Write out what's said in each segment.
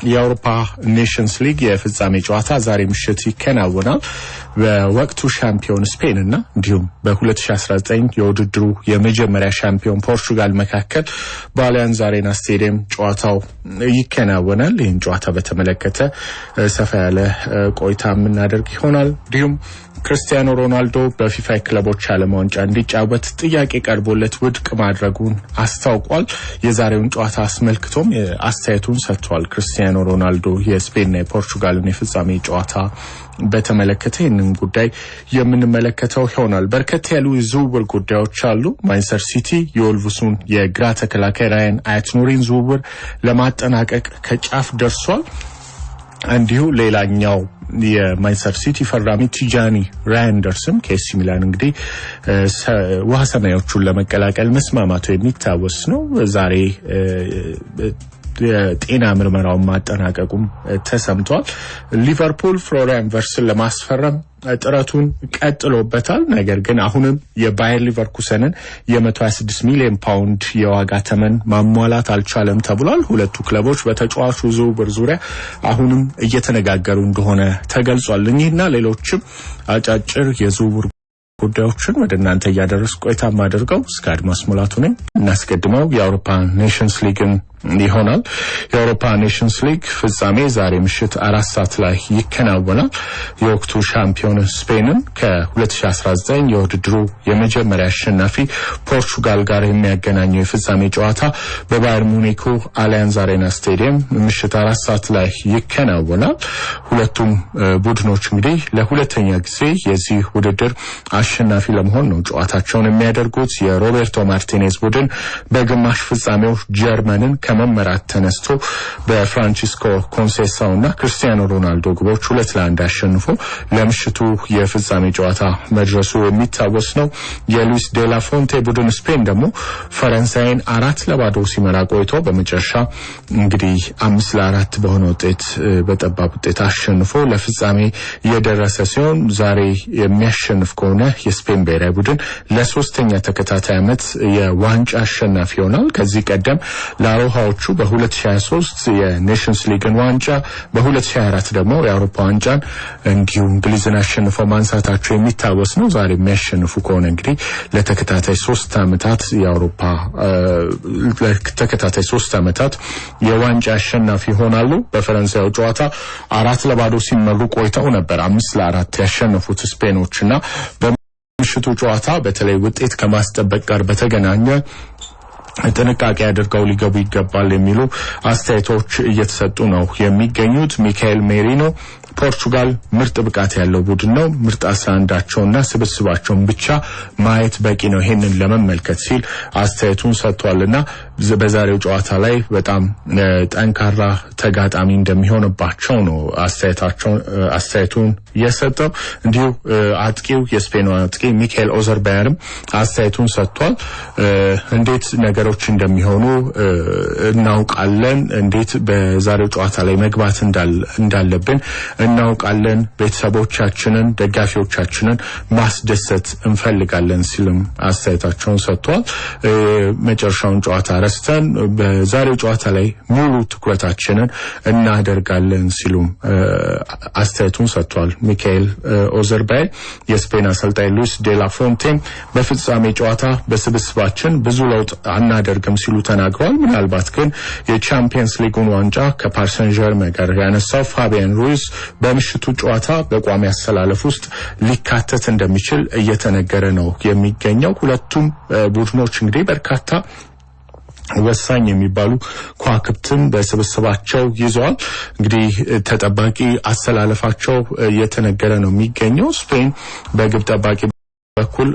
የአውሮፓ ኔሽንስ ሊግ የፍጻሜ ጨዋታ ዛሬ ምሽት ይከናወናል። በወቅቱ ሻምፒዮን ስፔን እና እንዲሁም በ2019 የውድድሩ የመጀመሪያ ሻምፒዮን ፖርቹጋል መካከል በአሊያንዝ አሬና ስቴዲየም ጨዋታው ይከናወናል። ይህን ጨዋታ በተመለከተ ሰፋ ያለ ቆይታ የምናደርግ ይሆናል። እንዲሁም ክርስቲያኖ ሮናልዶ በፊፋ ክለቦች ዓለም ዋንጫ እንዲጫወት ጥያቄ ቀርቦለት ውድቅ ማድረጉን አስታውቋል። የዛሬውን ጨዋታ አስመልክቶም አስተያየቱን ሰጥቷል። ክርስቲያኖ ሮናልዶ የስፔንና የፖርቹጋልን የፍጻሜ ጨዋታ በተመለከተ ይህንን ጉዳይ የምንመለከተው ይሆናል። በርከት ያሉ የዝውውር ጉዳዮች አሉ። ማንቸስተር ሲቲ የወልቭሱን የግራ ተከላካይ ራያን አያትኑሪን ዝውውር ለማጠናቀቅ ከጫፍ ደርሷል። እንዲሁ ሌላኛው የማንቸስተር ሲቲ ፈራሚ ቲጃኒ ራይንደርስም ከኤሲ ሚላን እንግዲህ ውሃ ሰማያዊዎቹን ለመቀላቀል መስማማቱ የሚታወስ ነው። ዛሬ የጤና ምርመራውን ማጠናቀቁም ተሰምቷል። ሊቨርፑል ፍሎሪያን ቨርትስን ለማስፈረም ጥረቱን ቀጥሎበታል። ነገር ግን አሁንም የባየር ሊቨርኩሰንን የ126 ሚሊዮን ፓውንድ የዋጋ ተመን ማሟላት አልቻለም ተብሏል። ሁለቱ ክለቦች በተጫዋቹ ዝውውር ዙሪያ አሁንም እየተነጋገሩ እንደሆነ ተገልጿል። እኚህና ሌሎችም አጫጭር የዝውውር ጉዳዮችን ወደ እናንተ ያደረስኩ ቆይታ ማድረገው እስከ አድማስ ሙላቱ ነኝ። እናስቀድመው የአውሮፓ ኔሽንስ ሊግን ይሆናል። የአውሮፓ ኔሽንስ ሊግ ፍጻሜ ዛሬ ምሽት 4 ሰዓት ላይ ይከናወናል። የወቅቱ ሻምፒዮን ስፔንን ከ2019 የውድድሩ የመጀመሪያ አሸናፊ ፖርቹጋል ጋር የሚያገናኘው የፍጻሜ ጨዋታ በባየር ሙኒኩ አሊያንዝ አሬና ስቴዲየም ምሽት 4 ሰዓት ላይ ይከናወናል። ሁለቱም ቡድኖች እንግዲህ ለሁለተኛ ጊዜ የዚህ ውድድር አሸናፊ ለመሆን ነው ጨዋታቸውን የሚያደርጉት። የሮቤርቶ ማርቲኔዝ ቡድን በግማሽ ፍጻሜው ጀርመንን ከመመራት ተነስቶ በፍራንሲስኮ ኮንሴሳውና ክርስቲያኖ ሮናልዶ ግቦች 2-1 አሸንፎ ለምሽቱ የፍጻሜ ጨዋታ መድረሱ የሚታወስ ነው። የሉዊስ ዴላ ፎንቴ ቡድን ስፔን ደግሞ ፈረንሳይን 4-0 ሲመራ ቆይቶ በመጨረሻ እንግዲህ 5-4 በሆነ ውጤት በጠባብ ውጤት አሸንፎ ለፍጻሜ የደረሰ ሲሆን ዛሬ የሚያሸንፍ ከሆነ የስፔን ብሔራዊ ቡድን ለሶስተኛ ተከታታይ ዓመት የዋንጫ አሸናፊ ይሆናል። ከዚህ ቀደም ላሮሃዎቹ በ2023 የኔሽንስ ሊግን ዋንጫ በ2024 ደግሞ የአውሮፓ ዋንጫን እንዲሁ እንግሊዝን አሸንፈው ማንሳታቸው የሚታወስ ነው። ዛሬ የሚያሸንፉ ከሆነ እንግዲህ ለተከታታይ 3 ዓመታት የአውሮፓ ለተከታታይ 3 ዓመታት የዋንጫ አሸናፊ ይሆናሉ። በፈረንሳዩ ጨዋታ 4-0 ሲመሩ ቆይተው ነበር 5-4 ያሸነፉት ስፔኖችና በምሽቱ ጨዋታ በተለይ ውጤት ከማስጠበቅ ጋር በተገናኘ ጥንቃቄ አድርገው ሊገቡ ይገባል የሚሉ አስተያየቶች እየተሰጡ ነው የሚገኙት። ሚካኤል ሜሪኖ ፖርቹጋል ምርጥ ብቃት ያለው ቡድን ነው፣ ምርጥ 11ቸውና ስብስባቸውን ብቻ ማየት በቂ ነው ይሄንን ለመመልከት ሲል አስተያየቱን ሰጥቷልና በዛሬው ጨዋታ ላይ በጣም ጠንካራ ተጋጣሚ እንደሚሆንባቸው ነው አስተያየቱን የሰጠው። እንዲሁ አጥቂው የስፔኑ አጥቂ ሚካኤል ኦዘርባየርም አስተያየቱን ሰጥቷል። እንዴት ነገሮች እንደሚሆኑ እናውቃለን፣ እንዴት በዛሬው ጨዋታ ላይ መግባት እንዳለብን እናውቃለን፣ ቤተሰቦቻችንን ደጋፊዎቻችንን ማስደሰት እንፈልጋለን ሲልም አስተያየታቸውን ሰጥቷል። መጨረሻውን ጨዋታ ረስተን በዛሬው ጨዋታ ላይ ሙሉ ትኩረታችንን እናደርጋለን ሲሉም አስተያየቱን ሰጥቷል። ሚካኤል ኦዘርባየር የስፔን አሰልጣኝ ሉዊስ ዴላ ፎንቴም በፍጻሜ ጨዋታ በስብስባችን ብዙ ለውጥ አናደርግም ሲሉ ተናግረዋል። ምናልባት ግን የቻምፒየንስ ሊጉን ዋንጫ ከፓሪስ ሰን ዠርመን ጋር ያነሳው ፋቢያን ሩይዝ በምሽቱ ጨዋታ በቋሚ አሰላለፍ ውስጥ ሊካተት እንደሚችል እየተነገረ ነው የሚገኘው። ሁለቱም ቡድኖች እንግዲህ በርካታ ወሳኝ የሚባሉ ኳክብትን በስብስባቸው ይዘዋል። እንግዲህ ተጠባቂ አሰላለፋቸው እየተነገረ ነው የሚገኘው። ስፔን በግብ ጠባቂ በኩል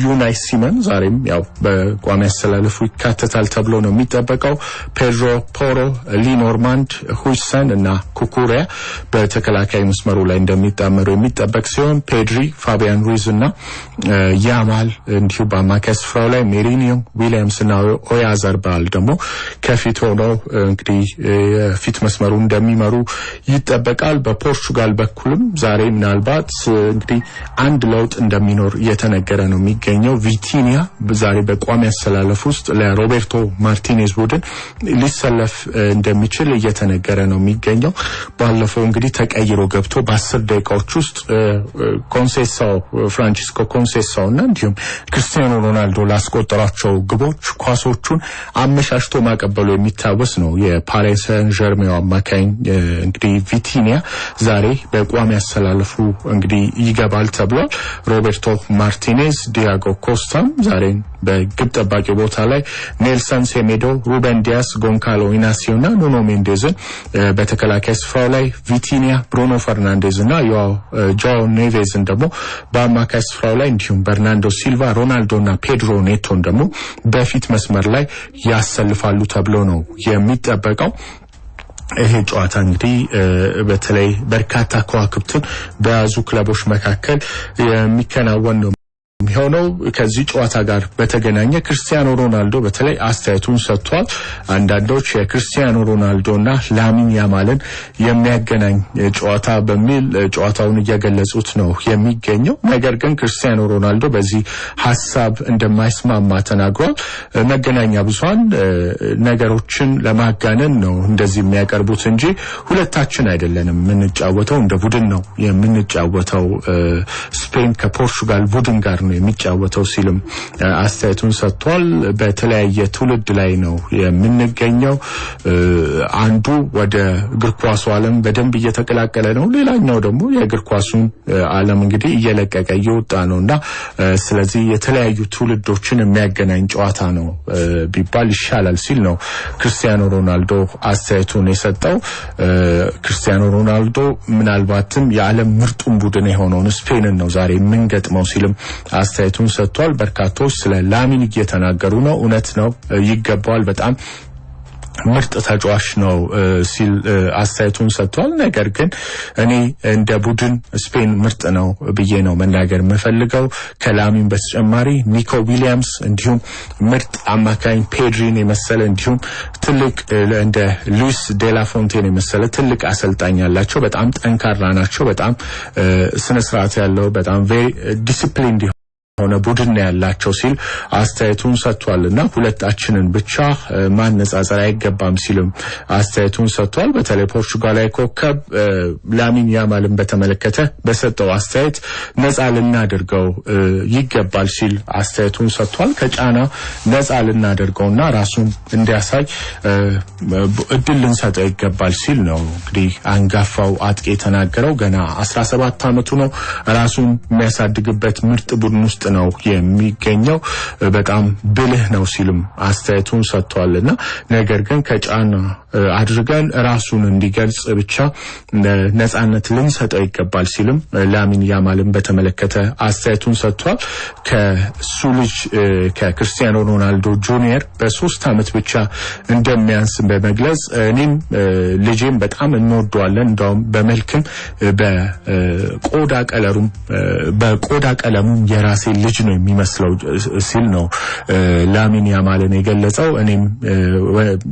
ዩናይ ሲመን ዛሬም ያው በቋሚ አሰላለፉ ይካተታል ተብሎ ነው የሚጠበቀው። ፔድሮ ፖሮ፣ ሊኖርማንድ፣ ሁይሰን እና ኩኩሪያ በተከላካይ መስመሩ ላይ እንደሚጣመሩ የሚጠበቅ ሲሆን ፔድሪ፣ ፋቢያን ሩይዝ እና ያማል እንዲሁ በአማካይ ስፍራው ላይ ሜሪኒዮ፣ ዊሊያምስ እና ኦያዘርባል ደግሞ ከፊት ሆነው እንግዲህ የፊት መስመሩ እንደሚመሩ ይጠበቃል። በፖርቹጋል በኩልም ዛሬ ምናልባት እንግዲህ አንድ ለውጥ እንደሚኖር እየተነገረ ነው የሚገኘው። ቪቲኒያ በዛሬ በቋሚ አሰላለፍ ውስጥ ለሮቤርቶ ማርቲኔዝ ቡድን ሊሰለፍ እንደሚችል እየተነገረ ነው የሚገኘው። ባለፈው እንግዲህ ተቀይሮ ገብቶ በ10 ደቂቃዎች ውስጥ ፍራንቺስኮ ኮንሴሳውና እንዲሁም ክርስቲያኖ ሮናልዶ ላስቆጠራቸው ግቦች ኳሶቹን አመሻሽቶ ማቀበሉ የሚታወስ ነው። የፓሪስ ሰን ዠርሜን አማካኝ እንግዲህ ቪቲኒያ ዛሬ በቋሚ አሰላለፉ እንግዲህ ይገባል ተብሏል። ሮቤርቶ ማርቲኔዝ፣ ዲያጎ ኮስታ ዛሬ በግብ ጠባቂ ቦታ ላይ ኔልሰን ሴሜዶ፣ ሩበን ዲያስ፣ ጎንካሎ ኢናሲዮና ኑኖ ሜንዴዝን በተከላካይ ስፍራው ላይ ቪቲኒያ፣ ብሩኖ ፈርናንዴዝና ጆኦ ኔቬዝን ደግሞ በአማካይ ስፍራው ላይ እንዲሁም በርናንዶ ሲልቫ፣ ሮናልዶና ፔድሮ ኔቶን ደግሞ በፊት መስመር ላይ ያሰልፋሉ ተብሎ ነው የሚጠበቀው። ይሄ ጨዋታ እንግዲህ በተለይ በርካታ ከዋክብትን በያዙ ክለቦች መካከል የሚከናወን ነው የሚሆነው። ከዚህ ጨዋታ ጋር በተገናኘ ክርስቲያኖ ሮናልዶ በተለይ አስተያየቱን ሰጥቷል። አንዳንዶች የክርስቲያኖ ሮናልዶና ላሚን ያማልን የሚያገናኝ ጨዋታ በሚል ጨዋታውን እየገለጹት ነው የሚገኘው። ነገር ግን ክርስቲያኖ ሮናልዶ በዚህ ሐሳብ እንደማይስማማ ተናግሯል። መገናኛ ብዙሃን ነገሮችን ለማጋነን ነው እንደዚህ የሚያቀርቡት እንጂ ሁለታችን አይደለንም የምንጫወተው፣ እንደ ቡድን ነው የምንጫወተው፣ ስፔን ከፖርቹጋል ቡድን ጋር ነው የሚጫወተው ሲልም አስተያየቱን ሰጥቷል። በተለያየ ትውልድ ላይ ነው የምንገኘው። አንዱ ወደ እግር ኳሱ ዓለም በደንብ እየተቀላቀለ ነው፣ ሌላኛው ደግሞ የእግር ኳሱን ዓለም እንግዲህ እየለቀቀ እየወጣ ነውና ስለዚህ የተለያዩ ትውልዶችን የሚያገናኝ ጨዋታ ነው ቢባል ይሻላል ሲል ነው ክርስቲያኖ ሮናልዶ አስተያየቱን የሰጠው። ክርስቲያኖ ሮናልዶ ምናልባትም የዓለም ምርጡን ቡድን የሆነውን ስፔንን ነው ዛሬ የምንገጥመው ሲልም አስተያየቱን ሰጥቷል። በርካቶች ስለ ላሚን እየተናገሩ ነው። እውነት ነው፣ ይገባዋል፣ በጣም ምርጥ ተጫዋች ነው ሲል አስተያየቱን ሰጥቷል። ነገር ግን እኔ እንደ ቡድን ስፔን ምርጥ ነው ብዬ ነው መናገር የምፈልገው። ከላሚን በተጨማሪ ኒኮ ዊሊያምስ እንዲሁም ምርጥ አማካኝ ፔድሪን የመሰለ እንዲሁም ትልቅ እንደ ሉዊስ ዴላፎንቴን የመሰለ ትልቅ አሰልጣኝ ያላቸው በጣም ጠንካራ ናቸው። በጣም ስነ ስርዓት ያለው በጣም ዲሲፕሊን ሆነ ቡድን ያላቸው ሲል አስተያየቱን ሰጥቷልና ሁለታችንን ብቻ ማነጻጸር አይገባም ሲልም አስተያየቱን ሰጥቷል። በተለይ ፖርቹጋላዊ ኮከብ ላሚን ያማልን በተመለከተ በሰጠው አስተያየት ነፃ ልናደርገው ይገባል ሲል አስተያየቱን ሰጥቷል። ከጫና ነፃ ልናደርገውና ራሱን እንዲያሳይ እድል ልንሰጠው ይገባል ሲል ነው እንግዲህ አንጋፋው አጥቂ የተናገረው። ገና 17 ዓመቱ ነው። ራሱን የሚያሳድግበት ምርጥ ቡድን ውስጥ ነው የሚገኘው። በጣም ብልህ ነው ሲልም አስተያየቱን ሰጥቷልና ነገር ግን ከጫና አድርገን ራሱን እንዲገልጽ ብቻ ነፃነት ልንሰጠው ይገባል ሲልም ላሚን ያማልን በተመለከተ አስተያየቱን ሰጥቷል። ከሱ ልጅ ከክርስቲያኖ ሮናልዶ ጁኒየር በ3 ዓመት ብቻ እንደሚያንስ በመግለጽ እኔም ልጄም በጣም እንወደዋለን፣ እንደውም በመልክም በቆዳ ቀለሙም የራሴ ልጅ ነው የሚመስለው ሲል ነው ላሚን ያማልን የገለጸው። እኔም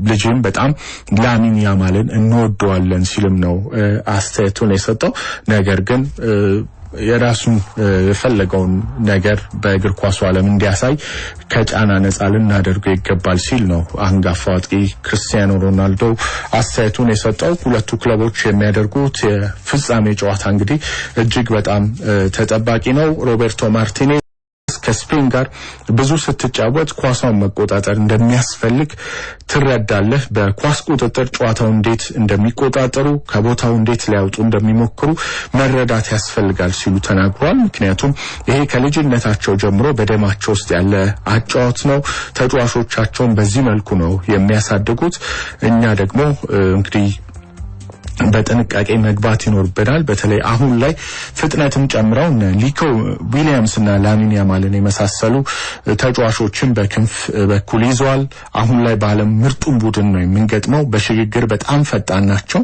ልጄም በጣም ላሚን ያማልን እንወደዋለን ሲልም ነው አስተያየቱን የሰጠው። ነገር ግን የራሱን የፈለገውን ነገር በእግር ኳሱ ዓለም እንዲያሳይ ከጫና ነፃ ልናደርገው ይገባል ሲል ነው አንጋፋው አጥቂ ክርስቲያኖ ሮናልዶ አስተያየቱን የሰጠው። ሁለቱ ክለቦች የሚያደርጉት የፍጻሜ ጨዋታ እንግዲህ እጅግ በጣም ተጠባቂ ነው። ሮቤርቶ ማርቲኔዝ ከስፔን ጋር ብዙ ስትጫወት ኳሷን መቆጣጠር እንደሚያስፈልግ ትረዳለህ። በኳስ ቁጥጥር ጨዋታው እንዴት እንደሚቆጣጠሩ ከቦታው እንዴት ሊያወጡ እንደሚሞክሩ መረዳት ያስፈልጋል ሲሉ ተናግሯል። ምክንያቱም ይሄ ከልጅነታቸው ጀምሮ በደማቸው ውስጥ ያለ አጫዋት ነው። ተጫዋቾቻቸውን በዚህ መልኩ ነው የሚያሳድጉት። እኛ ደግሞ እንግዲህ በጥንቃቄ መግባት ይኖርብናል። በተለይ አሁን ላይ ፍጥነትም ጨምረው ኒኮ ዊሊያምስ እና ላሚን ያማልን የመሳሰሉ ተጫዋቾችን በክንፍ በኩል ይዘዋል። አሁን ላይ በዓለም ምርጡን ቡድን ነው የምንገጥመው። በሽግግር በጣም ፈጣን ናቸው።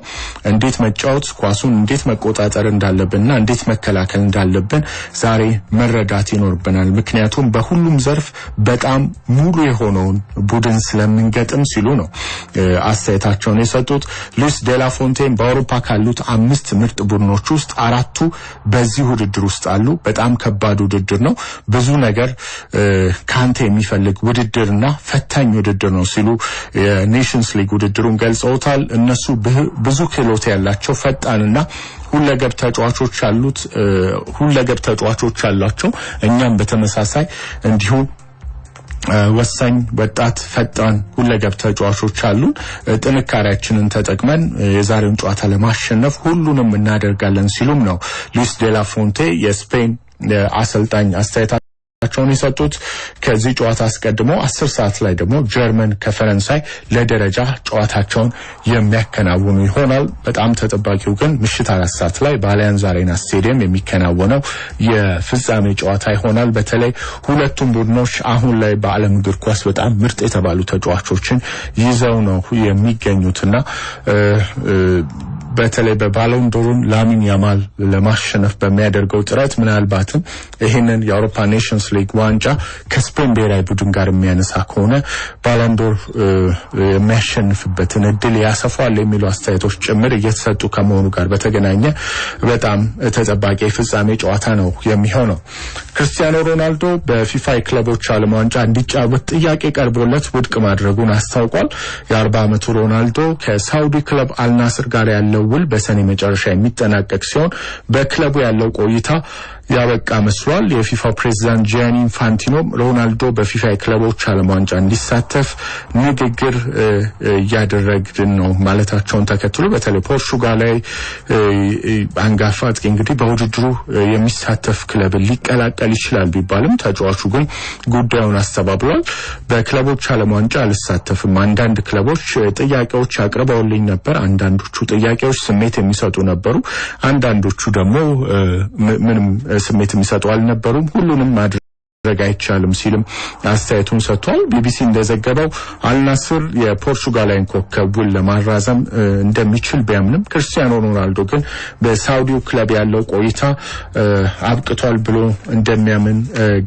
እንዴት መጫወት ኳሱን እንዴት መቆጣጠር እንዳለብንና እንዴት መከላከል እንዳለብን ዛሬ መረዳት ይኖርብናል። ምክንያቱም በሁሉም ዘርፍ በጣም ሙሉ የሆነውን ቡድን ስለምንገጥም ሲሉ ነው አስተያየታቸውን የሰጡት። ሉዊስ ዴላፎንቴን በአውሮፓ ካሉት 5 ምርጥ ቡድኖች ውስጥ 4ቱ በዚህ ውድድር ውስጥ አሉ። በጣም ከባድ ውድድር ነው። ብዙ ነገር ካንተ የሚፈልግ ውድድርና ፈታኝ ውድድር ነው ሲሉ የኔሽንስ ሊግ ውድድሩን ገልጸውታል። እነሱ ብዙ ክህሎት ያላቸው ፈጣንና ሁለገብ ተጫዋቾች አሏቸው። እኛም በተመሳሳይ እንዲሁ ወሳኝ ወጣት ፈጣን ሁለገብ ተጫዋቾች አሉን። ጥንካሬያችንን ተጠቅመን የዛሬውን ጨዋታ ለማሸነፍ ሁሉንም እናደርጋለን ሲሉም ነው ሉዊስ ዴላ ፎንቴ የስፔን አሰልጣኝ አስተያየታቸውን የሰጡት። ከዚህ ጨዋታ አስቀድሞ 10 ሰዓት ላይ ደግሞ ጀርመን ከፈረንሳይ ለደረጃ ጨዋታቸውን የሚያከናውኑ ይሆናል። በጣም ተጠባቂው ግን ምሽት 4 ሰዓት ላይ በአሊያንዝ አሬና ስቴዲየም የሚከናወነው የፍጻሜ ጨዋታ ይሆናል። በተለይ ሁለቱም ቡድኖች አሁን ላይ በዓለም እግር ኳስ በጣም ምርጥ የተባሉ ተጫዋቾችን ይዘው ነው የሚገኙትና በተለይ በባሎን ዶሩን ላሚን ያማል ለማሸነፍ በሚያደርገው ጥረት ምናልባትም ይሄንን የአውሮፓ ኔሽንስ ሊግ ዋንጫ ከስፔን ብሔራዊ ቡድን ጋር የሚያነሳ ከሆነ ባሎን ዶር የሚያሸንፍበትን እድል ያሰፋል የሚሉ አስተያየቶች ጭምር እየተሰጡ ከመሆኑ ጋር በተገናኘ በጣም ተጠባቂ ፍጻሜ ጨዋታ ነው የሚሆነው። ክርስቲያኖ ሮናልዶ በፊፋ ክለቦች ዓለም ዋንጫ እንዲጫወት ጥያቄ ቀርቦለት ውድቅ ማድረጉን አስታውቋል። የ40 ዓመቱ ሮናልዶ ከሳውዲ ክለብ አልናስር ጋር ያለው ውል በሰኔ መጨረሻ የሚጠናቀቅ ሲሆን በክለቡ ያለው ቆይታ ያበቃ መስሏል። የፊፋ ፕሬዝዳንት ጂያኒ ኢንፋንቲኖ ሮናልዶ በፊፋ ክለቦች ዓለም ዋንጫ እንዲሳተፍ ንግግር እያደረግን ነው ማለታቸውን ተከትሎ በተለይ ፖርቹጋል ላይ አንጋፋ አጥቂ እንግዲህ በውድድሩ የሚሳተፍ ክለብ ሊቀላቀል ይችላል ቢባልም ተጫዋቹ ግን ጉዳዩን አስተባብሏል። በክለቦች ዓለም ዋንጫ አልሳተፍም፣ አንዳንድ ክለቦች ጥያቄዎች አቅርበውልኝ ነበር። አንዳንዶቹ ጥያቄዎች ስሜት የሚሰጡ ነበሩ፣ አንዳንዶቹ ደግሞ ምንም ስሜት የሚሰጡ አልነበሩም። ሁሉንም ማድረግ አይቻልም ሲልም አስተያየቱን ሰጥቷል። ቢቢሲ እንደዘገበው አልናስር የፖርቹጋላዊን ኮከብ ውል ለማራዘም እንደሚችል ቢያምንም ክርስቲያኖ ሮናልዶ ግን በሳውዲው ክለብ ያለው ቆይታ አብቅቷል ብሎ እንደሚያምን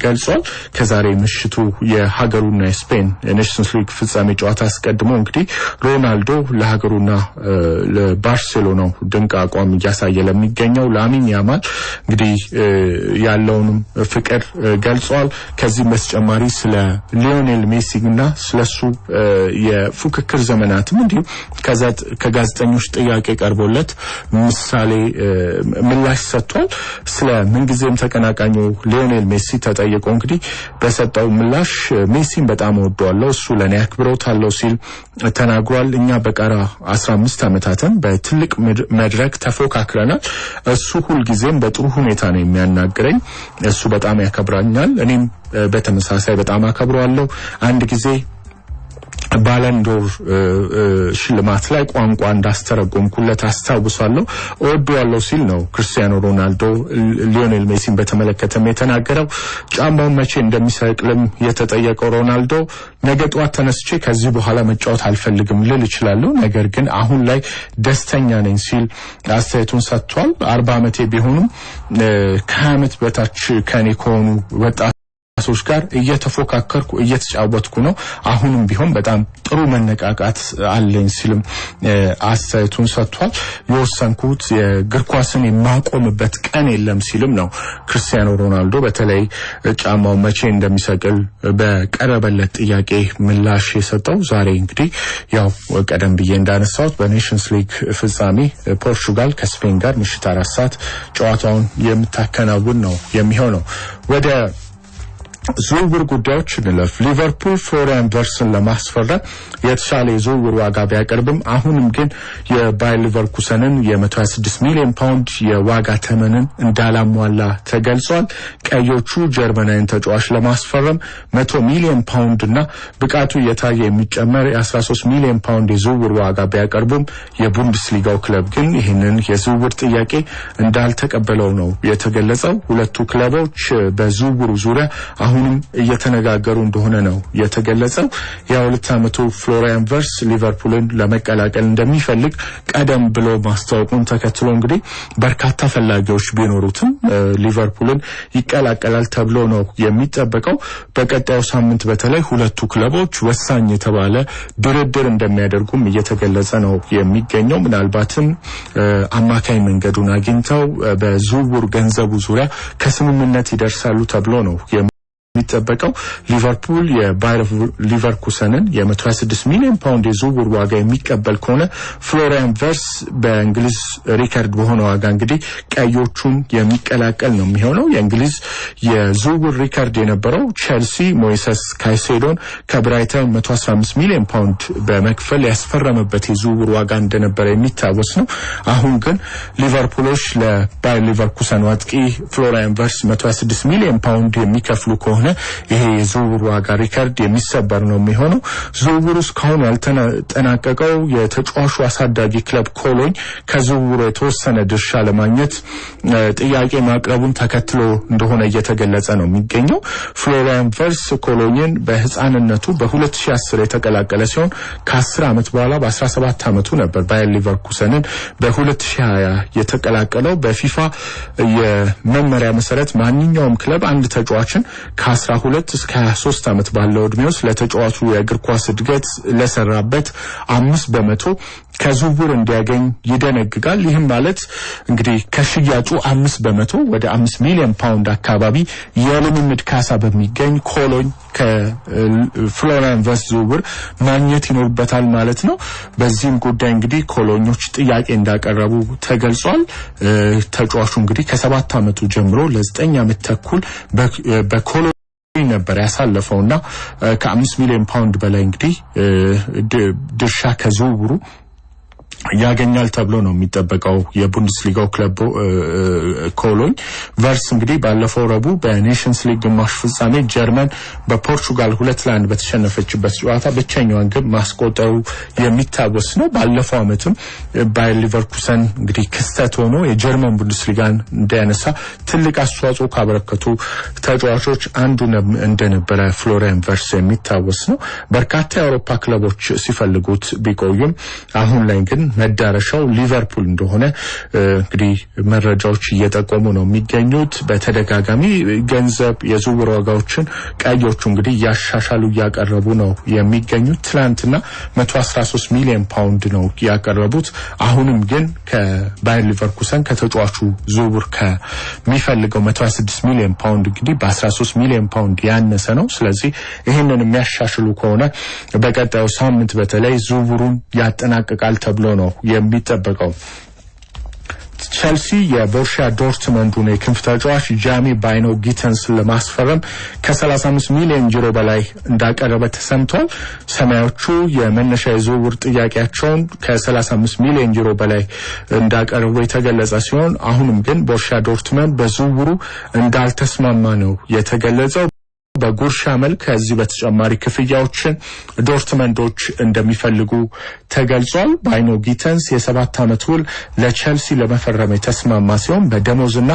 ገልጿል። ከዛሬ ምሽቱ የሀገሩና የስፔን ኔሽንስ ሊግ ፍጻሜ ጨዋታ አስቀድሞ እንግዲህ ሮናልዶ ለሀገሩና ለባርሴሎናው ድንቅ አቋም እያሳየ ለሚገኘው ላሚን ያማል እንግዲህ ያለውንም ፍቅር ገልጿል። ከዚህ በተጨማሪ ስለ ሊዮኔል ሜሲና ስለሱ የፉክክር ዘመናትም እንዲሁ ከጋዜጠኞች ጥያቄ ቀርቦለት ምሳሌ ምላሽ ሰጥቷል። ስለ ምንጊዜም ተቀናቃኙ ሊዮኔል ሜሲ ተጠይቆ እንግዲህ በሰጠው ምላሽ ሜሲን በጣም ወደዋለሁ፣ እሱ ለኔ አክብሮት አለው ሲል ተናግሯል። እኛ በቀራ 15 ዓመታትን በትልቅ መድረክ ተፎካክረናል። እሱ ሁልጊዜም በጥሩ ሁኔታ ነው የሚያናግረኝ፣ እሱ በጣም ያከብራኛል፣ እኔም በተመሳሳይ በጣም አከብረዋለሁ። አንድ ጊዜ ባለንዶር ሽልማት ላይ ቋንቋ እንዳስተረጎምኩለት አስታውሳለሁ። እወደዋለሁ ሲል ነው ክርስቲያኖ ሮናልዶ ሊዮኔል ሜሲን በተመለከተም የተናገረው። ጫማውን መቼ እንደሚሰቅልም የተጠየቀው ሮናልዶ ነገ ጧት ተነስቼ ከዚህ በኋላ መጫወት አልፈልግም ልል እችላለሁ፣ ነገር ግን አሁን ላይ ደስተኛ ነኝ ሲል አስተያየቱን ሰጥቷል። 40 ዓመቴ ቢሆንም ከ20 ዓመት በታች ከኔ ከሆኑ ወጣት ሶች ጋር እየተፎካከርኩ እየተጫወትኩ ነው። አሁንም ቢሆን በጣም ጥሩ መነቃቃት አለኝ ሲልም አስተያየቱን ሰጥቷል። የወሰንኩት የእግር ኳስን የማቆምበት ቀን የለም ሲልም ነው ክርስቲያኖ ሮናልዶ በተለይ ጫማው መቼ እንደሚሰቅል በቀረበለት ጥያቄ ምላሽ የሰጠው። ዛሬ እንግዲህ ያው ቀደም ብዬ እንዳነሳሁት በኔሽንስ ሊግ ፍጻሜ ፖርቹጋል ከስፔን ጋር ምሽት 4 ሰዓት ጨዋታውን የምታከናውን ነው የሚሆነው። ወደ ዝውውር ጉዳዮች እንለፍ። ሊቨርፑል ፍሎሪያን ቨርትስን ለማስፈረም የተሻለ የዝውውር ዋጋ ቢያቀርብም አሁንም ግን የባየር ሊቨርኩሰንን የ126 ሚሊዮን ፓውንድ የዋጋ ተመንን እንዳላሟላ ተገልጿል። ቀዮቹ ጀርመናዊን ተጫዋች ለማስፈረም 100 ሚሊዮን ፓውንድ እና ብቃቱ እየታየ የሚጨመር የ13 ሚሊዮን ፓውንድ የዝውውር ዋጋ ቢያቀርቡም የቡንደስሊጋው ክለብ ግን ይህንን የዝውውር ጥያቄ እንዳልተቀበለው ነው የተገለጸው። ሁለቱ ክለቦች በዝውውሩ ዙሪያ አሁን አሁንም እየተነጋገሩ እንደሆነ ነው የተገለጸው። የ2 ዓመቱ ፍሎሪያን ቨርትስ ሊቨርፑልን ለመቀላቀል እንደሚፈልግ ቀደም ብሎ ማስታወቁን ተከትሎ እንግዲህ በርካታ ፈላጊዎች ቢኖሩትም ሊቨርፑልን ይቀላቀላል ተብሎ ነው የሚጠበቀው። በቀጣዩ ሳምንት በተለይ ሁለቱ ክለቦች ወሳኝ የተባለ ድርድር እንደሚያደርጉም እየተገለጸ ነው የሚገኘው። ምናልባትም አማካይ መንገዱን አግኝተው በዝውውር ገንዘቡ ዙሪያ ከስምምነት ይደርሳሉ ተብሎ ነው የሚጠበቀው። ሊቨርፑል የባየር ሊቨርኩሰንን የ126 ሚሊዮን ፓውንድ የዝውውር ዋጋ የሚቀበል ከሆነ ፍሎሪያን ቨርትስ በእንግሊዝ ሪከርድ በሆነ ዋጋ እንግዲህ ቀዮቹን የሚቀላቀል ነው የሚሆነው። የእንግሊዝ የዝውውር ሪከርድ የነበረው ቼልሲ ሞይሰስ ካይሴዶን ከብራይተን 115 ሚሊዮን ፓውንድ በመክፈል ያስፈረመበት የዝውውር ዋጋ እንደነበረ የሚታወስ ነው። አሁን ግን ሊቨርፑሎች ለባየር ሊቨርኩሰን አጥቂ ፍሎሪያን ቨርትስ 126 ሚሊዮን ፓውንድ የሚከፍሉ ከሆነ ይሄ የዝውውር ዋጋ ሪከርድ የሚሰበር ነው የሚሆነው። ዝውውሩ እስካሁን ያልተጠናቀቀው የተጫዋቹ አሳዳጊ ክለብ ኮሎኝ ከዝውውሩ የተወሰነ ድርሻ ለማግኘት ጥያቄ ማቅረቡን ተከትሎ እንደሆነ እየተገለጸ ነው የሚገኘው። ፍሎሪያን ቨርትስ ኮሎኝን በህፃንነቱ በ2010 የተቀላቀለ ሲሆን ከ10 ዓመት በኋላ በ17 ዓመቱ ነበር ባየር ሊቨርኩሰንን በ2020 የተቀላቀለው። በፊፋ የመመሪያ መሰረት ማንኛውም ክለብ አንድ ተጫዋችን ከ12 እስከ 23 ዓመት ባለው እድሜ ውስጥ ለተጫዋቹ የእግር ኳስ እድገት ለሰራበት 5% ከዝውውር እንዲያገኝ ይደነግጋል። ይህም ማለት እንግዲህ ከሽያጩ 5% ወደ 5 ሚሊዮን ፓውንድ አካባቢ የልምምድ ካሳ በሚገኝ ኮሎኝ ከፍሎሪያን ቨርትስ ዝውውር ማግኘት ይኖርበታል ማለት ነው። በዚህም ጉዳይ እንግዲህ ኮሎኞች ጥያቄ እንዳቀረቡ ተገልጿል። ተጫዋቹ እንግዲህ ከ7 ዓመቱ ጀምሮ ለ9 ዓመት ተኩል በኮሎኝ ነበር ያሳለፈውና ከ5 ሚሊዮን ፓውንድ በላይ እንግዲህ ድርሻ ከዝውውሩ ያገኛል ተብሎ ነው የሚጠበቀው የቡንደስሊጋው ክለብ ኮሎኝ። ቨርትስ እንግዲህ ባለፈው ረቡዕ በኔሽንስ ሊግ ግማሽ ፍጻሜ ጀርመን በፖርቹጋል 2-1 በተሸነፈችበት ጨዋታ ብቸኛዋን ግብ ማስቆጠሩ የሚታወስ ነው። ባለፈው ዓመትም ባየር ሊቨርኩሰን እንግዲህ ክስተት ሆኖ የጀርመን ቡንደስሊጋን እንዲያነሳ ትልቅ አስተዋጽኦ ካበረከቱ ተጫዋቾች አንዱ እንደነበረ ፍሎሪያን ቨርትስ የሚታወስ ነው። በርካታ የአውሮፓ ክለቦች ሲፈልጉት ቢቆዩም አሁን ላይ ግን መዳረሻው ሊቨርፑል እንደሆነ እንግዲህ መረጃዎች እየጠቆሙ ነው የሚገኙት። በተደጋጋሚ ገንዘብ የዝውውር ዋጋዎችን ቀዮቹ እንግዲህ ያሻሻሉ ያቀርቡ ነው የሚገኙት። ትላንትና 113 ሚሊዮን ፓውንድ ነው ያቀረቡት። አሁንም ግን ከባየር ሊቨርኩሰን ከተጫዋቹ ዝውውር ከሚፈልገው 126 ሚሊዮን ፓውንድ እንግዲህ በ13 ሚሊዮን ፓውንድ ያነሰ ነው። ስለዚህ ይሄንን የሚያሻሽሉ ከሆነ በቀጣዩ ሳምንት በተለይ ዝውውሩን ያጠናቅቃል ተብሎ ነው የሚጠበቀው። ቸልሲ የቦሩሲያ ዶርትመንዱን የክንፍ ተጫዋች ጃሚ ባይኖ ጊተንስን ለማስፈረም ከ35 ሚሊዮን ዩሮ በላይ እንዳቀረበ ተሰምቷል። ሰማያዎቹ የመነሻ የዝውውር ጥያቄያቸውን ከ35 ሚሊዮን ዩሮ በላይ እንዳቀረቡ የተገለጸ ሲሆን አሁንም ግን ቦሩሲያ ዶርትመንድ በዝውውሩ እንዳልተስማማ ነው የተገለጸው። በጉርሻ መልክ ከዚህ በተጨማሪ ክፍያዎችን ዶርትመንዶች እንደሚፈልጉ ተገልጿል። ባይኖ ጊተንስ የ7 ዓመት ውል ለቸልሲ ለመፈረም የተስማማ ሲሆን በደሞዝና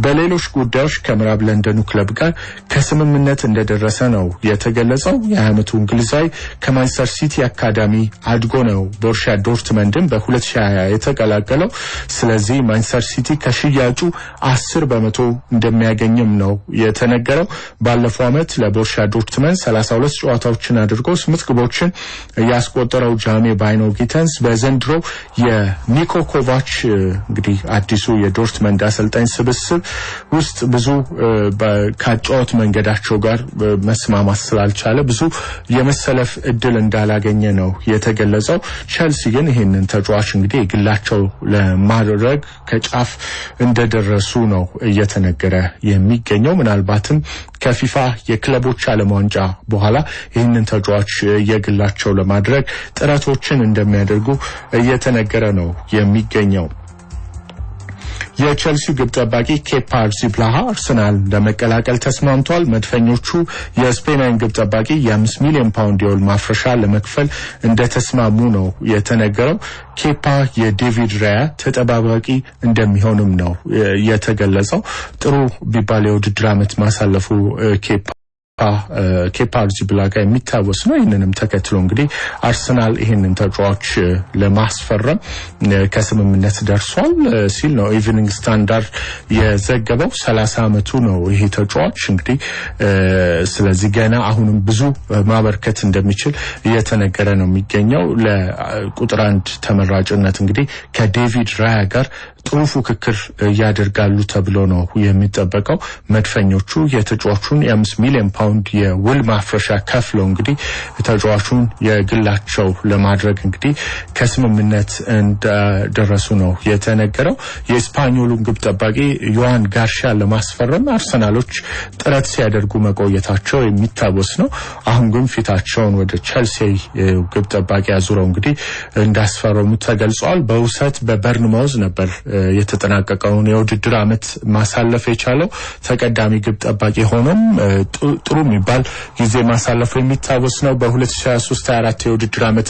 በሌሎች ጉዳዮች ከምዕራብ ለንደኑ ክለብ ጋር ከስምምነት እንደደረሰ ነው የተገለጸው። የ20 ዓመቱ እንግሊዛዊ ከማንቸስተር ሲቲ አካዳሚ አድጎ ነው ቦሩሲያ ዶርትመንድን በ2020 የተቀላቀለው። ስለዚህ ማንቸስተር ሲቲ ከሽያጩ 10% እንደሚያገኝም ነው የተነገረው። ባለፈው ዓመት ለቦሩሲያ ዶርትመንድ 32 ጨዋታዎችን አድርጎ 8 ግቦችን ያስቆጠረው ጃሚ ባይኖ ጊተንስ በዘንድሮ የኒኮ ኮቫች እንግዲህ አዲሱ የዶርትመንድ አሰልጣኝ ስብስብ ውስጥ ብዙ ካጫወት መንገዳቸው ጋር መስማማት ስላልቻለ ብዙ የመሰለፍ እድል እንዳላገኘ ነው የተገለጸው። ቸልሲ ግን ይሄንን ተጫዋች እንግዲህ የግላቸው ለማድረግ ከጫፍ እንደደረሱ ነው እየተነገረ የሚገኘው። ምናልባትም ከፊፋ የክለቦች ዓለም ዋንጫ በኋላ ይህንን ተጫዋች የግላቸው ለማድረግ ጥረቶችን እንደሚያደርጉ እየተነገረ ነው የሚገኘው። የቸልሲ ግብ ጠባቂ ኬፓ አሪዛባላጋ አርሰናል ለመቀላቀል ተስማምቷል። መድፈኞቹ የስፔናዊን ግብ ጠባቂ የ5 ሚሊዮን ፓውንድ የውል ማፍረሻ ለመክፈል እንደተስማሙ ነው የተነገረው። ኬፓ የዴቪድ ራያ ተጠባባቂ እንደሚሆንም ነው የተገለጸው። ጥሩ ቢባል የውድድር ዓመት ማሳለፉ ኬፓ ኬፓ አሪዛባላጋ የሚታወስ ነው። ይህንንም ተከትሎ እንግዲህ አርሰናል ይህንን ተጫዋች ለማስፈረም ከስምምነት ደርሷል ሲል ነው ኢቭኒንግ ስታንዳርድ የዘገበው። 30 ዓመቱ ነው ይሄ ተጫዋች እንግዲህ ስለዚህ ገና አሁንም ብዙ ማበርከት እንደሚችል እየተነገረ ነው የሚገኘው። ለቁጥር 1 ተመራጭነት እንግዲህ ከዴቪድ ራያ ጋር ጥሩ ፉክክር ያደርጋሉ ተብሎ ነው የሚጠበቀው። መድፈኞቹ የተጫዋቹን የ5 ሚሊዮን ፓውንድ የውል ማፍረሻ ከፍለው እንግዲህ ተጫዋቹን የግላቸው ለማድረግ እንግዲህ ከስምምነት እንደደረሱ ነው የተነገረው። የስፓኞሉን ግብ ጠባቂ ዮሐን ጋርሺያ ለማስፈረም አርሰናሎች ጥረት ሲያደርጉ መቆየታቸው የሚታወስ ነው። አሁን ግን ፊታቸውን ወደ ቸልሲ ግብ ጠባቂ አዙረው እንግዲህ እንዳስፈረሙ ተገልጿል። በውሰት በበርንማውዝ ነበር የተጠናቀቀውን የውድድር ዓመት ማሳለፍ የቻለው። ተቀዳሚ ግብ ጠባቂ ሆኖም ጥሩ የሚባል ጊዜ ማሳለፉ የሚታወስ ነው። በ2023-24 የውድድር ዓመት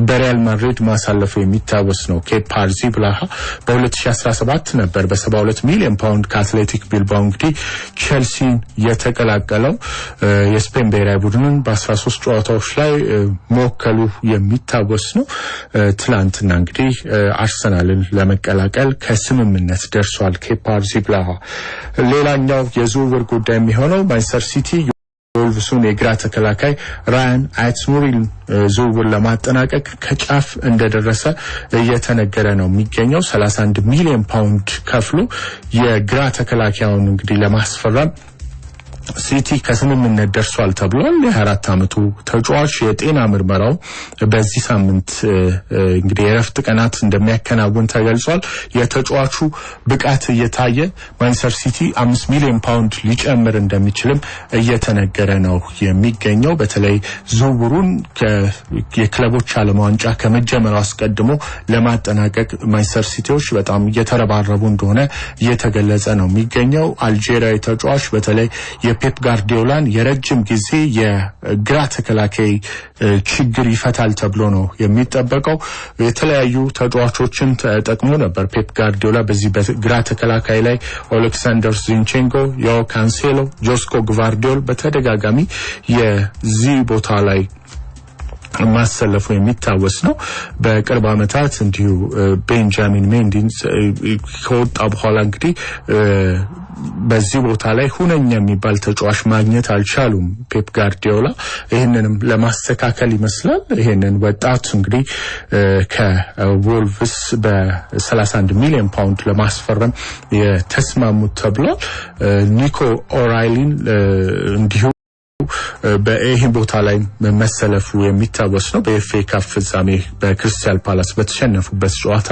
በሪያል ማድሪድ ማሳለፉ የሚታወስ ነው። ኬፓ አሪዛባላጋ በ2017 ነበር በ72 ሚሊዮን ፓውንድ ከአትሌቲክ ቢልባኦ እንግዲህ ቸልሲን የተቀላቀለው። የስፔን ብሔራዊ ቡድንን በ13 ጨዋታዎች ላይ መወከሉ የሚታወስ ነው። ትላንትና እንግዲህ አርሰናልን ለመቀላቀል ከስምምነት ደርሷል ኬፓ አሪዛባላጋ። ሌላኛው የዝውውር ጉዳይ የሚሆነው ማንቸስተር ሲቲ የወልቭሱን የግራ ተከላካይ ራያን አይትስ-ሙሪን ዝውውር ለማጠናቀቅ ከጫፍ እንደደረሰ እየተነገረ ነው የሚገኘው። 31 ሚሊዮን ፓውንድ ከፍሎ የግራ ተከላካዩን እንግዲህ ለማስፈረም ሲቲ ከስምምነት ደርሷል ተብሏል። የ24 ዓመቱ ተጫዋች የጤና ምርመራው በዚህ ሳምንት እንግዲህ የረፍት ቀናት እንደሚያከናውን ተገልጿል። የተጫዋቹ ብቃት እየታየ ማንቸስተር ሲቲ 5 ሚሊዮን ፓውንድ ሊጨምር እንደሚችልም እየተነገረ ነው የሚገኘው። በተለይ ዝውውሩን የክለቦች ዓለም ዋንጫ ከመጀመሩ አስቀድሞ ለማጠናቀቅ ማንቸስተር ሲቲዎች በጣም እየተረባረቡ እንደሆነ እየተገለጸ ነው የሚገኘው። አልጄሪያዊ ተጫዋች በተለይ የፔፕ ጋርዲዮላን የረጅም ጊዜ የግራ ተከላካይ ችግር ይፈታል ተብሎ ነው የሚጠበቀው። የተለያዩ ተጫዋቾችን ተጠቅሞ ነበር ፔፕ ጋርዲዮላ በዚህ በግራ ተከላካይ ላይ ኦሌክሳንደር ዚንቼንኮ፣ ዮ ካንሴሎ፣ ጆስኮ ግቫርዲዮል በተደጋጋሚ የዚህ ቦታ ላይ ማሰለፉ የሚታወስ ነው። በቅርብ ዓመታት እንዲሁ ቤንጃሚን ሜንዲን ከወጣ በኋላ እንግዲህ በዚህ ቦታ ላይ ሁነኛ የሚባል ተጫዋች ማግኘት አልቻሉም ፔፕ ጋርዲዮላ። ይሄንንም ለማስተካከል ይመስላል ይሄንን ወጣት እንግዲህ ከወልቭስ በ31 ሚሊዮን ፓውንድ ለማስፈረም የተስማሙት ተብሏል። ኒኮ ኦራይሊን እንዲሁ በይህ ቦታ ላይ መሰለፉ የሚታወስ ነው። በኤፍኤ ካፕ ፍጻሜ በክሪስታል ፓላስ በተሸነፉበት ጨዋታ።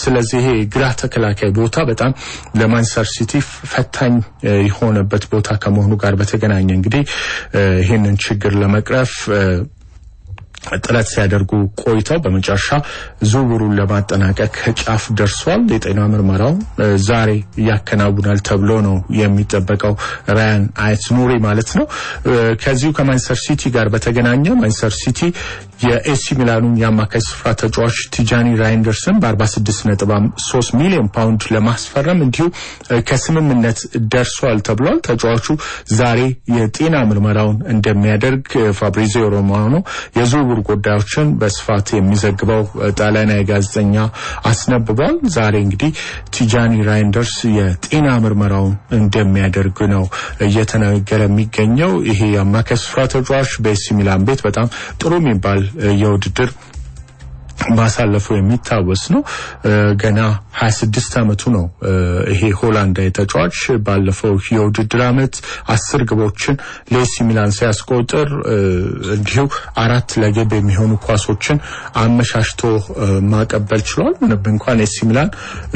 ስለዚህ ይሄ ግራ ተከላካይ ቦታ በጣም ለማንቸስተር ሲቲ ፈታኝ የሆነበት ቦታ ከመሆኑ ጋር በተገናኘ እንግዲህ ይሄንን ችግር ለመቅረፍ ጥረት ሲያደርጉ ቆይተው በመጨረሻ ዝውውሩን ለማጠናቀቅ ከጫፍ ደርሷል። የጤና ምርመራው ዛሬ ያከናውናል ተብሎ ነው የሚጠበቀው ራያን አይትስ-ሙሪ ማለት ነው። ከዚሁ ከማንቸስተር ሲቲ ጋር በተገናኘ ማንቸስተር ሲቲ የኤሲ ሚላኑን የአማካይ ስፍራ ተጫዋች ቲጃኒ ራይንደርስን በ46.3 ሚሊዮን ፓውንድ ለማስፈረም እንዲሁ ከስምምነት ደርሷል ተብሏል። ተጫዋቹ ዛሬ የጤና ምርመራውን እንደሚያደርግ ፋብሪዚዮ ሮማኖ የዝውውር ጉዳዮችን በስፋት የሚዘግበው ጣሊያናዊ ጋዜጠኛ አስነብቧል። ዛሬ እንግዲህ ቲጃኒ ራይንደርስ የጤና ምርመራውን እንደሚያደርግ ነው እየተነገረ የሚገኘው። ይሄ የአማካይ ስፍራ ተጫዋች በኤሲ ሚላን ቤት በጣም ጥሩ የሚባል የውድድር ማሳለፉ የሚታወስ ነው። ገና 26 ዓመቱ ነው። ይሄ ሆላንዳዊ ተጫዋች ባለፈው የውድድር ዓመት 10 ግቦችን ለኤሲ ሚላን ሲያስቆጥር እንዲሁ 4 ለግብ የሚሆኑ ኳሶችን አመሻሽቶ ማቀበል ችሏል። ምንም እንኳን ኤሲ ሚላን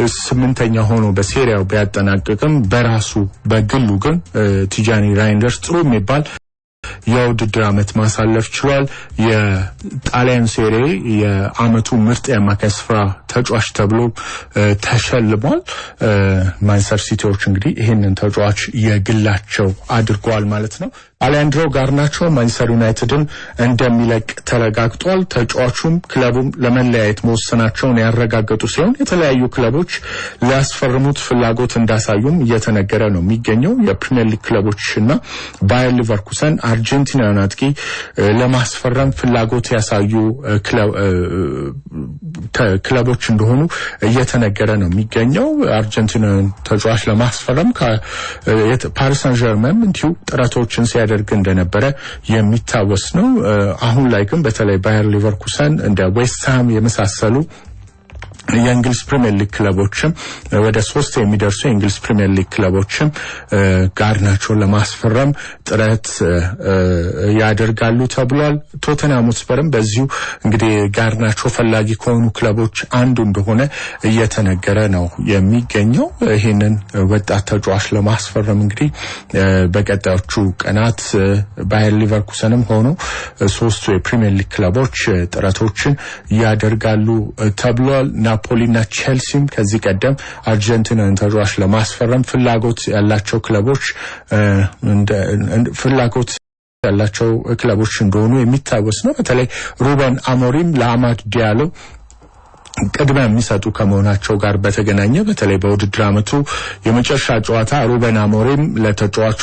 8ኛ ሆኖ በሴሪያው ቢያጠናቅቅም በራሱ በግሉ ግን ቲጃኒ ራይንደርስ ጥሩ የሚባል የውድድር ዓመት ማሳለፍ ችሏል። የጣሊያን ሴሪ የዓመቱ ምርጥ የአማካይ ስፍራ ተጫዋች ተብሎ ተሸልሟል። ማንቸስተር ሲቲዎች እንግዲህ ይሄንን ተጫዋች የግላቸው አድርገዋል ማለት ነው። አሌሃንድሮ ጋርናቾ ማንቸስተር ዩናይትድን እንደሚለቅ ተረጋግጧል። ተጫዋቹም ክለቡም ለመለያየት መወሰናቸውን ያረጋገጡ ሲሆን የተለያዩ ክለቦች ሊያስፈርሙት ፍላጎት እንዳሳዩም እየተነገረ ነው የሚገኘው። የፕሪሚየር ሊግ ክለቦችና ባየር ሊቨርኩሰን አርጀንቲናን አጥቂ ለማስፈረም ፍላጎት ያሳዩ ክለቦች እንደሆኑ እየተነገረ ነው የሚገኘው። አርጀንቲናን ተጫዋች ለማስፈረም ፓሪስ ሳን ዠርመን እንዲሁ ጥረቶችን ሲያደርግ እንደነበረ የሚታወስ ነው። አሁን ላይ ግን በተለይ ባየር ሊቨርኩሰን እንደ ዌስት ሃም የመሳሰሉ የእንግሊዝ ፕሪሚየር ሊግ ክለቦችም ወደ 3 የሚደርሱ የእንግሊዝ ፕሪሚየር ሊግ ክለቦችም ጋርናቾን ለማስፈረም ጥረት ያደርጋሉ ተብሏል። ቶተንሃም ሆትስፐርም በዚሁ እንግዲህ ጋርናቾ ፈላጊ ከሆኑ ክለቦች አንዱ እንደሆነ እየተነገረ ነው የሚገኘው። ይሄንን ወጣት ተጫዋች ለማስፈረም እንግዲህ በቀጣዮቹ ቀናት ባየር ሊቨርኩሰንም ሆኖ 3 የፕሪሚየር ሊግ ክለቦች ጥረቶችን ያደርጋሉ ተብሏል። ናፖሊና ቼልሲም ከዚህ ቀደም አርጀንቲናን ተጫዋች ለማስፈረም ፍላጎት ያላቸው ክለቦች እንደሆኑ የሚታወስ ነው። በተለይ ሩበን አሞሪም ለአማድ ዲያሎ ቅድሚያ የሚሰጡ ከመሆናቸው ጋር በተገናኘ በተለይ በውድድር ዓመቱ የመጨረሻ ጨዋታ ሩበን አሞሪም ለተጫዋቹ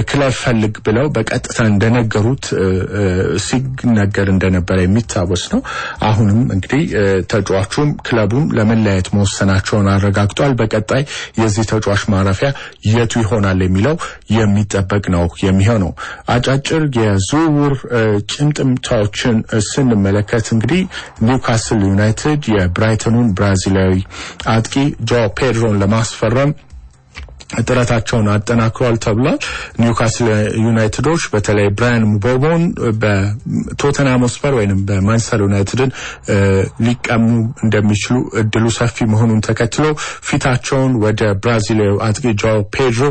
ክለብ ፈልግ ብለው በቀጥታ እንደነገሩት ሲነገር እንደነበረ የሚታወስ ነው። አሁንም እንግዲህ ተጫዋቹም ክለቡም ለመለያየት መወሰናቸውን አረጋግጧል። በቀጣይ የዚህ ተጫዋች ማረፊያ የቱ ይሆናል የሚለው የሚጠበቅ ነው የሚሆነው። አጫጭር የዝውውር ጭምጭምታዎችን ስንመለከት እንግዲህ ኒውካስል ዩናይትድ የብራይተኑን ብራዚላዊ አጥቂ ጆ ፔድሮን ለማስፈረም ጥረታቸውን አጠናክሯል ተብሏል። ኒውካስል ዩናይትዶች በተለይ ብራያን ምቦሞን በቶተንሃም ሆትስፐር ወይንም በማንቸስተር ዩናይትድን ሊቀሙ እንደሚችሉ እድሉ ሰፊ መሆኑን ተከትሎ ፊታቸውን ወደ ብራዚላዊ አጥቂ ጆ ፔድሮ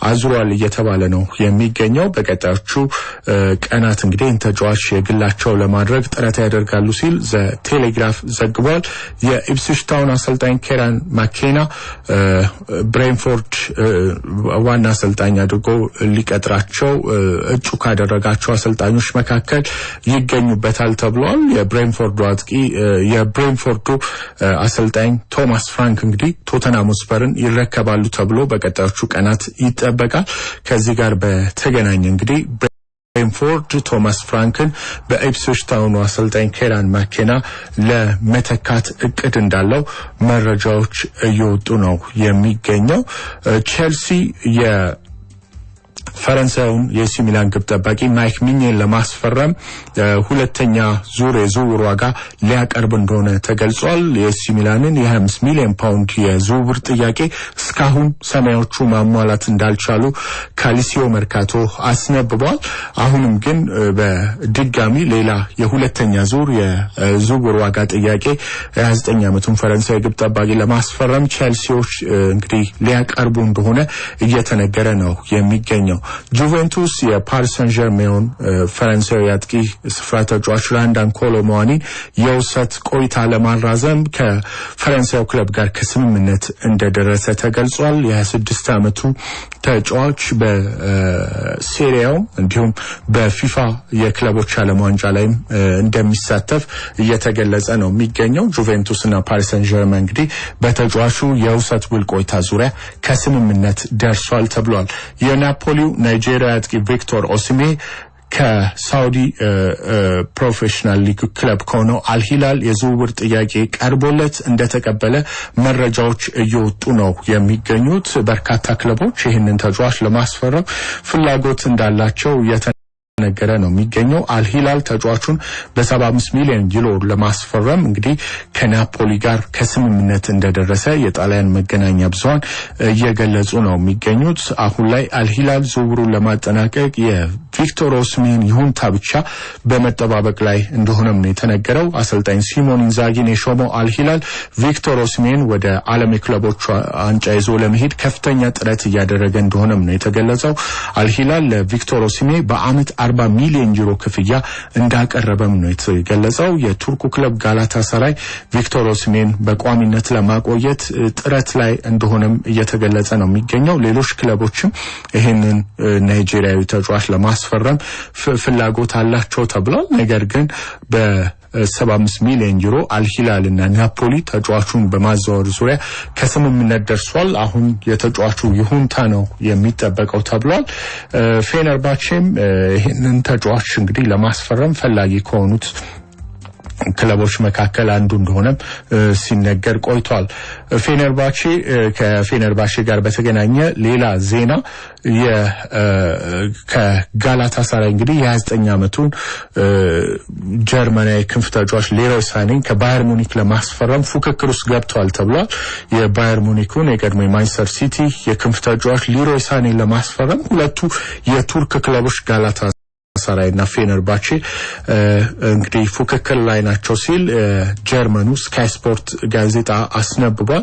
አዙሯል እየተባለ ነው የሚገኘው። በቀጣዮቹ ቀናት እንግዲህ ተጫዋች የግላቸው ለማድረግ ጥረት ያደርጋሉ ሲል ዘ ቴሌግራፍ ዘግቧል። የኢፕስዊች ታውን አሰልጣኝ ኬራን ማኬና ብሬንፎርድ ዋና አሰልጣኝ አድርጎ ሊቀጥራቸው እጩ ካደረጋቸው አሰልጣኞች መካከል ይገኙበታል ተብሏል። የብሬንፎርዱ አሰልጣኝ ቶማስ ፍራንክ እንግዲህ ቶተንሃም ሆትስፐርን ይረከባሉ ተብሎ በቀጣዮቹ ቀናት ይጠበቃል። ከዚህ ጋር በተገናኘ እንግዲህ ብሬንፎርድ ቶማስ ፍራንክን በኢፕስዊች ታውኑ አሰልጣኝ ኬራን ማኬና ለመተካት እቅድ እንዳለው መረጃዎች እየወጡ ነው የሚገኘው። ቼልሲ ፈረንሳዩን የኤሲ ሚላን ግብ ጠባቂ ማይክ ሚኜን ለማስፈረም ሁለተኛ ዙር የዝውውር ዋጋ ሊያቀርብ እንደሆነ ተገልጿል። የኤሲ ሚላንን የ25 ሚሊዮን ፓውንድ የዝውውር ጥያቄ እስካሁን ሰማያዎቹ ማሟላት እንዳልቻሉ ካሊሲዮ መርካቶ አስነብቧል። አሁንም ግን በድጋሚ ሌላ የሁለተኛ ዙር የዝውውር ዋጋ ጥያቄ የ29 ዓመቱን ፈረንሳዊ ግብ ጠባቂ ለማስፈረም ቼልሲዎች እንግዲህ ሊያቀርቡ እንደሆነ እየተነገረ ነው የሚገኘው። ጁቬንቱስ የፓሪስ ሳን ዠርሜን ፈረንሳዊ አጥቂ ስፍራ ተጫዋች ራንዳን ኮሎሙዋኒን የውሰት ቆይታ ለማራዘም ከፈረንሳዩ ክለብ ጋር ከስምምነት እንደደረሰ ተገልጿል። የ26 ዓመቱ ተጫዋች በሴሪያው እንዲሁም በፊፋ የክለቦች ዓለም ዋንጫ ላይም እንደሚሳተፍ እየተገለጸ ነው የሚገኘው። ጁቬንቱስና ፓሪስ ሳን ዠርሜን እንግዲህ በተጫዋቹ የውሰት ውል ቆይታ ዙሪያ ከስምምነት ደርሷል ተብሏል። የናፖሊው ናይጄሪያ አጥቂ ቪክቶር ኦሲሜ ከሳውዲ ፕሮፌሽናል ሊግ ክለብ ከሆነው አልሂላል የዝውውር ጥያቄ ቀርቦለት እንደተቀበለ መረጃዎች እየወጡ ነው የሚገኙት። በርካታ ክለቦች ይህንን ተጫዋች ለማስፈረም ፍላጎት እንዳላቸው ነገረ ነው የሚገኘው። አልሂላል ተጫዋቹን በ75 ሚሊዮን ዩሮ ለማስፈረም እንግዲህ ከናፖሊ ጋር ከስምምነት እንደደረሰ የጣሊያን መገናኛ ብዙሃን እየገለጹ ነው የሚገኙት። አሁን ላይ አልሂላል ዝውውሩን ለማጠናቀቅ የቪክቶር ኦሲሜን ይሁንታ ብቻ በመጠባበቅ ላይ እንደሆነም ነው የተነገረው። አሰልጣኝ ሲሞን ኢንዛጊን የሾመው አልሂላል ቪክቶር ኦሲሜን ወደ ዓለም የክለቦች ዋንጫ ይዞ ለመሄድ ከፍተኛ ጥረት እያደረገ እንደሆነም ነው የተገለጸው። አልሂላል ለቪክቶር ኦሲሜ በአመት 40 ሚሊዮን ዩሮ ክፍያ እንዳቀረበም ነው የተገለጸው። የቱርኩ ክለብ ጋላታሳራይ ቪክቶር ኦሲሜን በቋሚነት ለማቆየት ጥረት ላይ እንደሆነም እየተገለጸ ነው የሚገኘው። ሌሎች ክለቦችም ይሄንን ናይጄሪያዊ ተጫዋች ለማስፈረም ፍላጎት አላቸው ተብሏል። ነገር ግን በ75 ሚሊዮን ዩሮ አልሂላል እና ናፖሊ ተጫዋቹን በማዛወር ዙሪያ ከስምምነት ደርሷል። አሁን የተጫዋቹ ይሁንታ ነው የሚጠበቀው ተብሏል። ፌነርባቼም ይሄንን ተጫዋች እንግዲህ ለማስፈረም ፈላጊ ከሆኑት ክለቦች መካከል አንዱ እንደሆነ ሲነገር ቆይቷል። ከፌነርባቼ ጋር በተገናኘ ሌላ ዜና ከጋላታሳራይ እንግዲህ የ29 ዓመቱን ጀርመናዊ ክንፍ ተጫዋች ሌሮይ ሳኔን ከባየር ሙኒክ ለማስፈረም ፉክክር ውስጥ ገብቷል ተብሏል። የባየር ሙኒኩን የቀድሞ ማንቸስተር ሲቲ የክንፍ ተጫዋች ሌሮይ ሳኔን ለማስፈረም ሁለቱ የቱርክ ክለቦች ጋላታሳራይና ፌነርባቼ እንግዲህ ፉክክር ላይ ናቸው ሲል ጀርመኑ ስካይ ስፖርት ጋዜጣ አስነብቧል።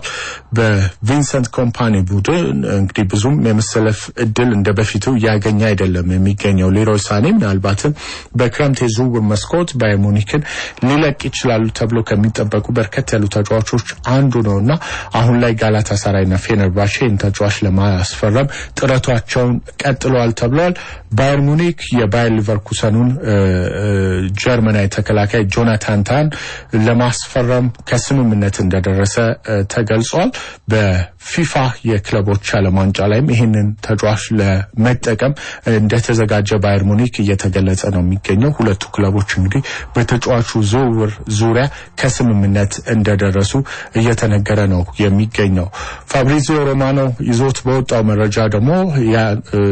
በቪንሰንት ኮምፓኒ ቡድን እንግዲህ ብዙም የመሰለፍ እድል እንደበፊቱ ያገኘ አይደለም የሚገኘው ሌሮይ ሳኔ ምናልባትም በክረምት የዝውውር መስኮት ባየር ሙኒክን ሊለቅ ይችላሉ ተብሎ ከሚጠበቁ በርከት ያሉ ተጫዋቾች አንዱ ነውና አሁን ላይ ጋላታሳራይና ፌነርባቼ ተጫዋች ለማስፈረም ጥረታቸውን ቀጥለዋል ተብሏል። ባየር ሙኒክ የባየር ሊቨርኩሰኑን ጀርመናዊ ተከላካይ ጆናታን ታን ለማስፈረም ከስምምነት እንደደረሰ ተገልጿል። በፊፋ የክለቦች ዓለም ዋንጫ ላይም ይሄንን ተጫዋች ለመጠቀም እንደተዘጋጀ ባየር ሙኒክ እየተገለጸ ነው የሚገኘው። ሁለቱ ክለቦች እንግዲህ በተጫዋቹ ዝውውር ዙሪያ ከስምምነት እንደደረሱ እየተነገረ ነው የሚገኘው። ፋብሪዚዮ ሮማኖ ይዞት በወጣው መረጃ ደግሞ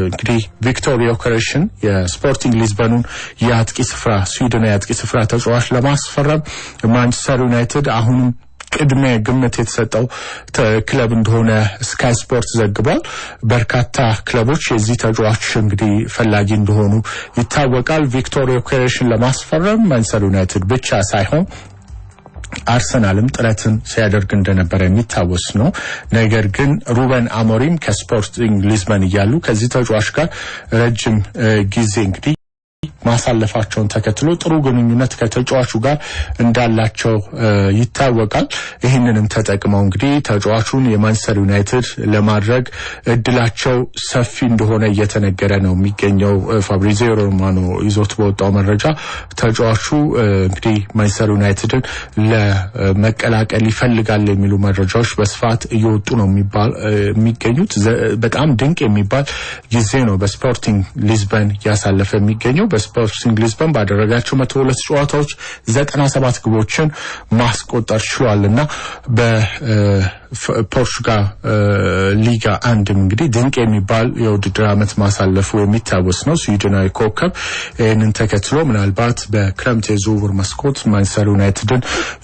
እንግዲህ ቪክቶር ዮከረስን የስፖርቲንግ ሊዝበኑን የአጥቂ ስፍራ ስዊድን የአጥቂ ስፍራ ተጫዋች ለማስፈረም ማንቸስተር ዩናይትድ አሁንም ቅድመ ግምት የተሰጠው ክለብ እንደሆነ ስካይ ስፖርት ዘግቧል። በርካታ ክለቦች የዚህ ተጫዋች እንግዲህ ፈላጊ እንደሆኑ ይታወቃል። ቪክቶር ዮከረስን ለማስፈረም ማንቸስተር ዩናይትድ ብቻ ሳይሆን አርሰናልም ጥረትን ሲያደርግ እንደነበረ የሚታወስ ነው። ነገር ግን ሩበን አሞሪም ከስፖርቲንግ ሊዝበን እያሉ ከዚህ ተጫዋች ጋር ረጅም ጊዜ እንግዲህ ማሳለፋቸውን ተከትሎ ጥሩ ግንኙነት ከተጫዋቹ ጋር እንዳላቸው ይታወቃል። ይህንንም ተጠቅመው እንግዲህ ተጫዋቹን የማንቸስተር ዩናይትድ ለማድረግ እድላቸው ሰፊ እንደሆነ እየተነገረ ነው የሚገኘው። ፋብሪዚዮ ሮማኖ ይዞት በወጣው መረጃ ተጫዋቹ እንግዲህ ማንቸስተር ዩናይትድን ለመቀላቀል ይፈልጋል የሚሉ መረጃዎች በስፋት እየወጡ ነው የሚገኙት። በጣም ድንቅ የሚባል ጊዜ ነው በስፖርቲንግ ሊዝበን ያሳለፈ የሚገኘው። በስፖርቲንግ ሊዝበን ባደረጋቸው 102 ጨዋታዎች 97 ግቦችን ማስቆጠር ችሏልና በፖርቹጋል ሊጋ አንድም እንግዲህ ድንቅ የሚባል የውድድር ዓመት ማሳለፉ የሚታወስ ነው። ስዊድናዊ ኮከብ ይህንን ተከትሎ ምናልባት በክረምት የዝውውር መስኮት ማንቸስተር ዩናይትድን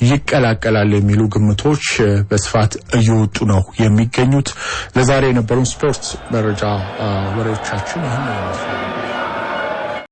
ይቀላቀላል የሚሉ ግምቶች በስፋት እየወጡ ነው የሚገኙት። ለዛሬ የነበሩን ስፖርት መረጃ ወሬዎቻችን ይህን ነው።